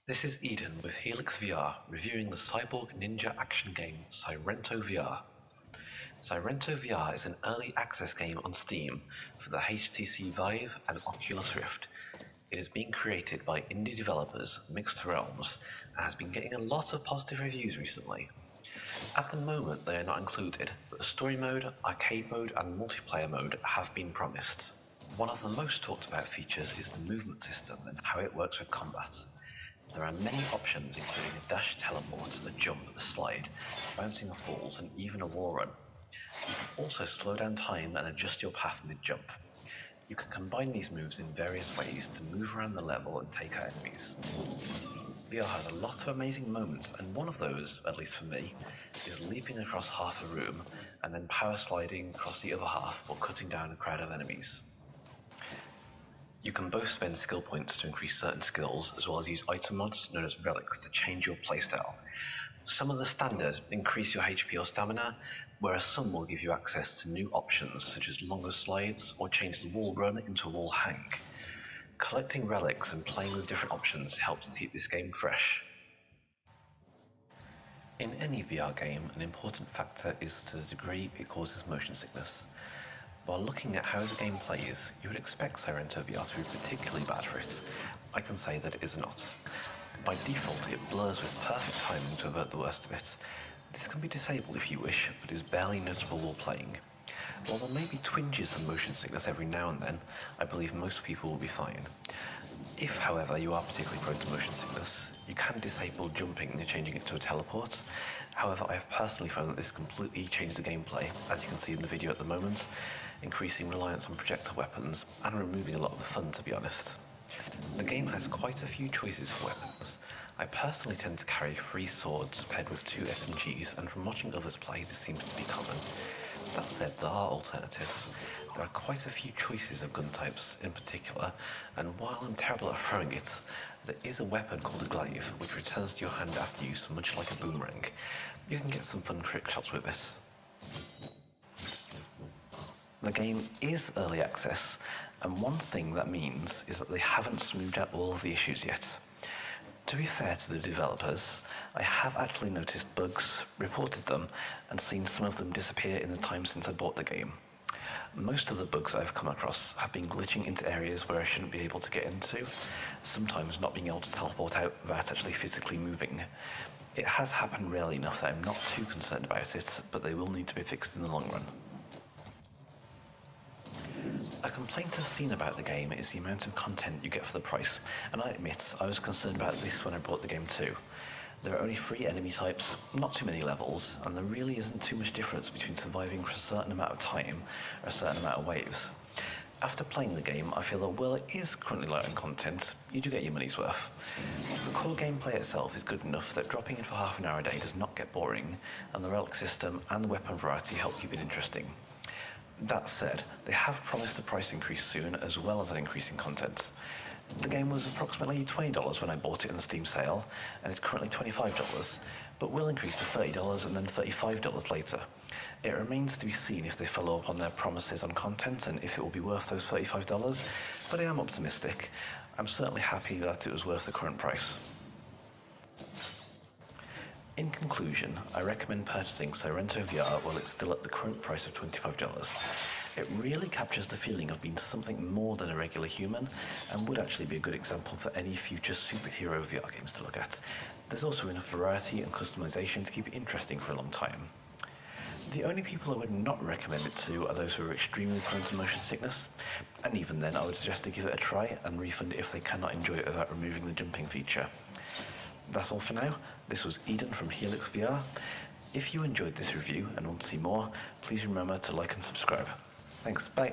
This is Eden with Helixx VR reviewing the cyborg ninja action game Sairento VR. Sairento VR is an early access game on Steam for the HTC Vive and Oculus Rift. It is being created by indie developers Mixed Realms and has been getting a lot of positive reviews recently. At the moment they are not included, but the story mode, arcade mode and multiplayer mode have been promised. One of the most talked about features is the movement system and how it works with combat. There are many options including a dash teleport, a jump, a slide, bouncing off walls and even a wall run. You can also slow down time and adjust your path mid-jump. You can combine these moves in various ways to move around the level and take out enemies. VR has a lot of amazing moments, and one of those, at least for me, is leaping across half a room and then power sliding across the other half while cutting down a crowd of enemies. You can both spend skill points to increase certain skills, as well as use item mods known as relics to change your playstyle. Some of the standard increase your HP or stamina, whereas some will give you access to new options such as longer slides or change the wall run into a wall hang. Collecting relics and playing with different options helps to keep this game fresh. In any VR game, an important factor is to the degree it causes motion sickness. While looking at how the game plays, you would expect Sairento VR to be particularly bad for it. I can say that it is not. By default, it blurs with perfect timing to avert the worst of it. This can be disabled if you wish, but is barely noticeable while playing. While there may be twinges of motion sickness every now and then, I believe most people will be fine. If, however, you are particularly prone to motion sickness, you can disable jumping and changing it to a teleport. However, I have personally found that this completely changed the gameplay, as you can see in the video at the moment, increasing reliance on projectile weapons and removing a lot of the fun, to be honest. The game has quite a few choices for weapons. I personally tend to carry 3 swords paired with 2 SMGs, and from watching others play this seems to be common. That said, there are alternatives. There are quite a few choices of gun types in particular, and while I'm terrible at throwing it, there is a weapon called a glaive, which returns to your hand after use, much like a boomerang. You can get some fun trick shots with it. The game is early access, and one thing that means is that they haven't smoothed out all of the issues yet. To be fair to the developers, I have actually noticed bugs, reported them, and seen some of them disappear in the time since I bought the game. Most of the bugs I've come across have been glitching into areas where I shouldn't be able to get into, sometimes not being able to teleport out without actually physically moving. It has happened rarely enough that I'm not too concerned about it, but they will need to be fixed in the long run. A complaint I've seen about the game is the amount of content you get for the price, and I admit I was concerned about this when I bought the game too. There are only 3 enemy types, not too many levels, and there really isn't too much difference between surviving for a certain amount of time or a certain amount of waves. After playing the game, I feel that while it is currently light on content, you do get your money's worth. The core gameplay itself is good enough that dropping in for half an hour a day does not get boring, and the relic system and the weapon variety help keep it interesting. That said, they have promised a price increase soon, as well as an increase in content. The game was approximately $20 when I bought it in the Steam sale, and it's currently $25, but will increase to $30 and then $35 later. It remains to be seen if they follow up on their promises on content and if it will be worth those $35, but I am optimistic. I'm certainly happy that it was worth the current price. In conclusion, I recommend purchasing Sairento VR while it's still at the current price of $25. It really captures the feeling of being something more than a regular human, and would actually be a good example for any future superhero VR games to look at. There's also enough variety and customization to keep it interesting for a long time. The only people I would not recommend it to are those who are extremely prone to motion sickness, and even then I would suggest to give it a try and refund it if they cannot enjoy it without removing the jumping feature. That's all for now. This was Eden from Helixx VR. If you enjoyed this review and want to see more, please remember to like and subscribe. Thanks, bye.